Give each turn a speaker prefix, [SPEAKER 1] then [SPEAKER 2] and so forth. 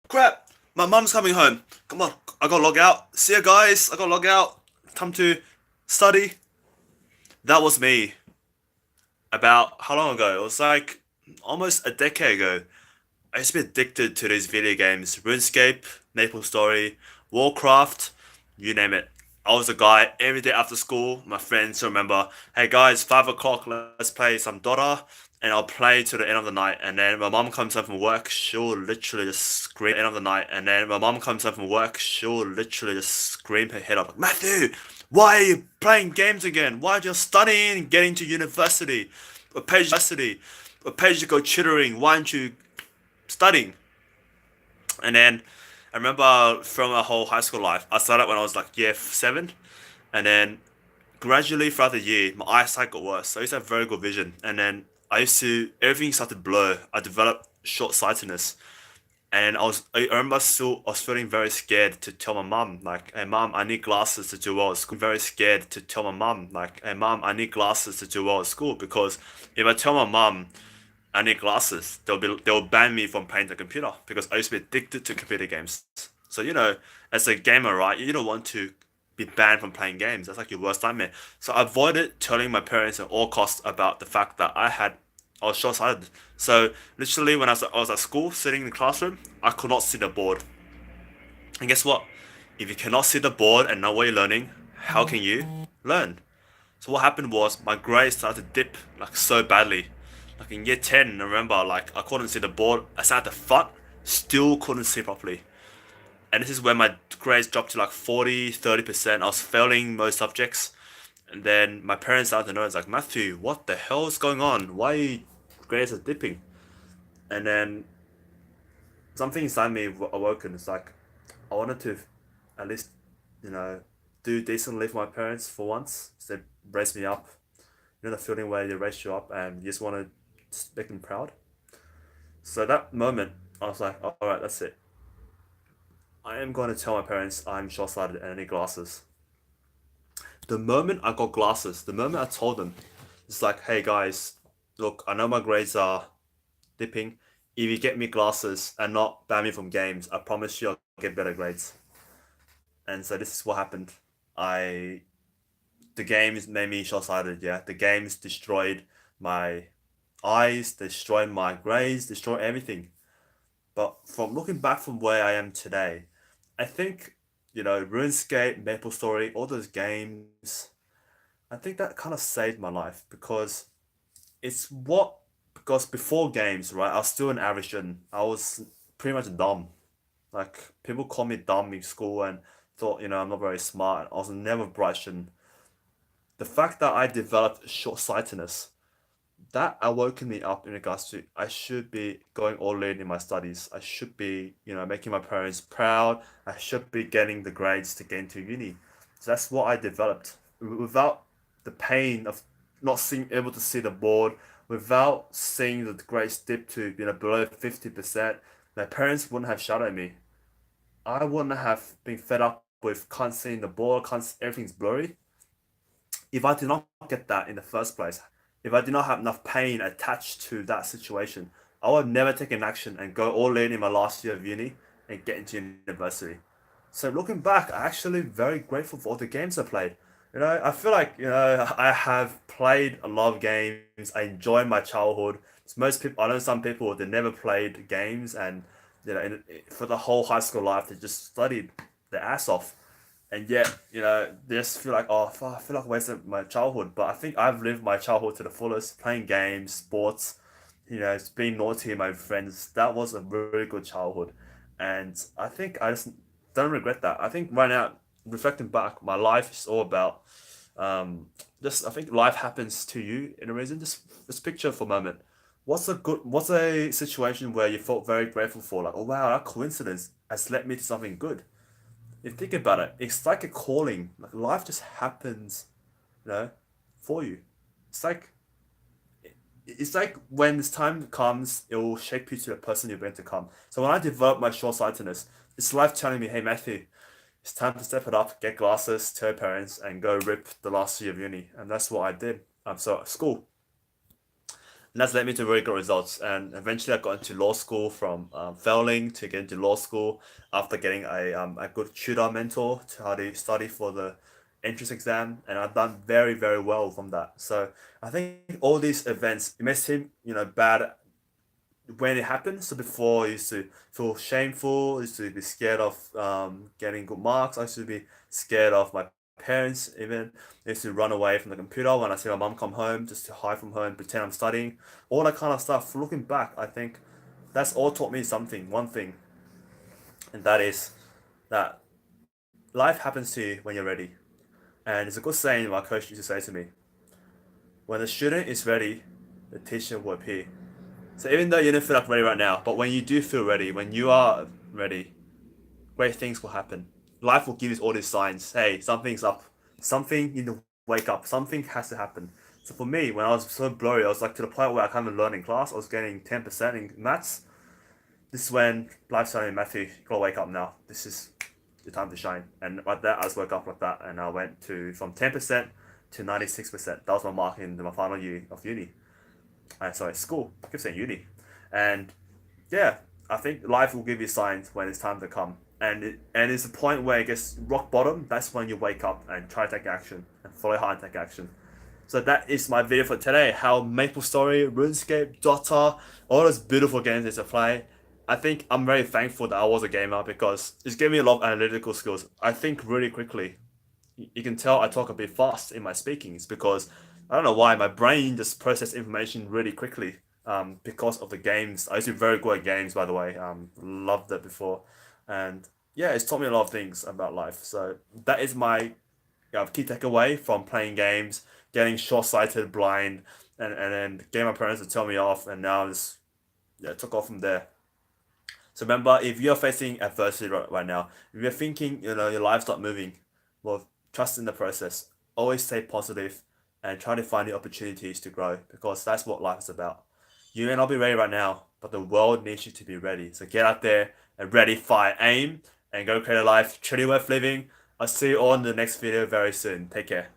[SPEAKER 1] Crap, my mum's coming home. Come on, I gotta log out. See ya, guys. I gotta log out. Time to study. That was me. About how long ago? It was like almost a decade ago. I used to be addicted to these video games: Runescape, Maplestory, Warcraft, you name it. I was a guy every day after school. My friends remember, hey guys, 5 o'clock, let's play some Dota, and I'll play to the end of the night. And then my mom comes home from work, she'll literally just scream end of the night. And then my mom comes home from work, she'll literally just scream her head off, like, Matthew, why are you playing games again? Why are you studying and getting to university? What page you go chittering? Why aren't you studying? And then I remember from my whole high school life, I started when I was like year seven, and then gradually throughout the year, my eyesight got worse. So I used to have very good vision, and then everything started to blur. I developed short-sightedness, and I remember still, I was feeling very scared to tell my mum, like, hey mum, I need glasses to do well at school. Very scared to tell my mum, like, hey mum, I need glasses to do well at school, because if I tell my mum I need glasses, they'll ban me from playing the computer because I used to be addicted to computer games. So as a gamer, right, you don't want to be banned from playing games. That's like your worst nightmare. So I avoided telling my parents at all costs about the fact that I was short-sighted. So literally, when I was at school, sitting in the classroom, I could not see the board. And guess what? If you cannot see the board and know what you're learning, how can you learn? So what happened was my grades started to dip like so badly. Like in year 10, I remember like I couldn't see the board. I sat at the front, still couldn't see properly. And this is where my grades dropped to like 40, 30%. I was failing most subjects. And then my parents started to notice like, Matthew, what the hell is going on? Why grades are dipping? And then something inside me awoken. It's like I wanted to at least, you know, do decently for my parents for once. So they raised me up. You know the feeling where they raise you up and you just want to just make them proud. So that moment, I was like, all right, that's it. I am going to tell my parents I'm short-sighted and I need glasses. The moment I got glasses, the moment I told them, it's like, hey guys, look, I know my grades are dipping. If you get me glasses and not ban me from games, I promise you I'll get better grades. And so this is what happened. I the games made me short-sighted. Yeah, the games destroyed my eyes, destroyed my grades, destroyed everything. But from looking back from where I am today, I think RuneScape, Maplestory, all those games, I think that kind of saved my life because before games, right, I was still an average student. I was pretty much dumb. Like people call me dumb in school and thought I'm not very smart. I was never bright student. The fact that I developed short-sightedness, that awoken me up in regards to I should be going all in my studies. I should be, making my parents proud. I should be getting the grades to get into uni. So that's what I developed. Without the pain of not seeing able to see the board, without seeing the grades dip to below 50%, my parents wouldn't have shouted at me. I wouldn't have been fed up with can't see the board, everything's blurry. If I did not get that in the first place, if I did not have enough pain attached to that situation, I would never take an action and go all in my last year of uni and get into university. So looking back, I'm actually very grateful for all the games I played. I feel like, I have played a lot of games. I enjoy my childhood. Most people, I know some people, they never played games and, for the whole high school life, they just studied their ass off and yet they just feel like I feel like I wasted my childhood, but I think I've lived my childhood to the fullest, playing games, sports, it's being naughty with my friends. That was a really good childhood, and I think I just don't regret that. I think right now, reflecting back, my life is all about just I think life happens to you in a reason. Just picture for a moment, what's a situation where you felt very grateful for, like, oh wow, that coincidence has led me to something good. You think about it, it's like a calling. Like life just happens, you know, for you. It's like it's like when this time comes, it will shape you to the person you're going to come. So when I develop my short-sightedness, it's life telling me, hey Matthew, it's time to step it up, get glasses, tell your parents, and go rip the last year of uni. And that's what I did. So at school. And that's led me to really good results. And eventually, I got into law school from failing to get into law school after getting a good tutor mentor to how to study for the entrance exam. And I've done very, very well from that. So I think all these events, it may seem, bad when it happens. So before, I used to feel shameful, I used to be scared of getting good marks, I used to be scared of my parents even. I used to run away from the computer when I see my mum come home just to hide from her and pretend I'm studying. All that kind of stuff. Looking back, I think that's all taught me something, one thing, and that is that life happens to you when you're ready. And it's a good saying my coach used to say to me: when the student is ready, the teacher will appear. So even though you don't feel like ready right now, but when you do feel ready, when you are ready, great things will happen. Life will give you all these signs. Hey, something's up. Something you need to wake up. Something has to happen. So for me, when I was so blurry, I was like to the point where I can't even learn in class. I was getting 10% in maths. This is when life started, Matthew, you gotta wake up now. This is the time to shine. And like that, I just woke up like that, and I went to from 10% to 96%. That was my mark in my final year of uni. Sorry, school. I keep saying uni. And yeah, I think life will give you signs when it's time to come. And it's a point where it gets rock bottom. That's when you wake up and try to take action and follow hard and take action. So that is my video for today. How Maplestory, Runescape, Dota, all those beautiful games is to play. I think I'm very thankful that I was a gamer because it's given me a lot of analytical skills. I think really quickly. You can tell I talk a bit fast in my speakings because I don't know why my brain just processes information really quickly. Because of the games. I used to be very good at games, by the way. Loved it before, and yeah, it's taught me a lot of things about life. So that is my key takeaway from playing games, getting short-sighted, blind, and then getting my parents to tell me off, and now just took off from there. So remember, if you're facing adversity right now, if you're thinking, your life's not moving, well, trust in the process. Always stay positive and try to find the opportunities to grow because that's what life is about. You may not be ready right now, but the world needs you to be ready. So get out there and ready, fire, aim, and go create a life truly worth living. I'll see you all in the next video very soon. Take care.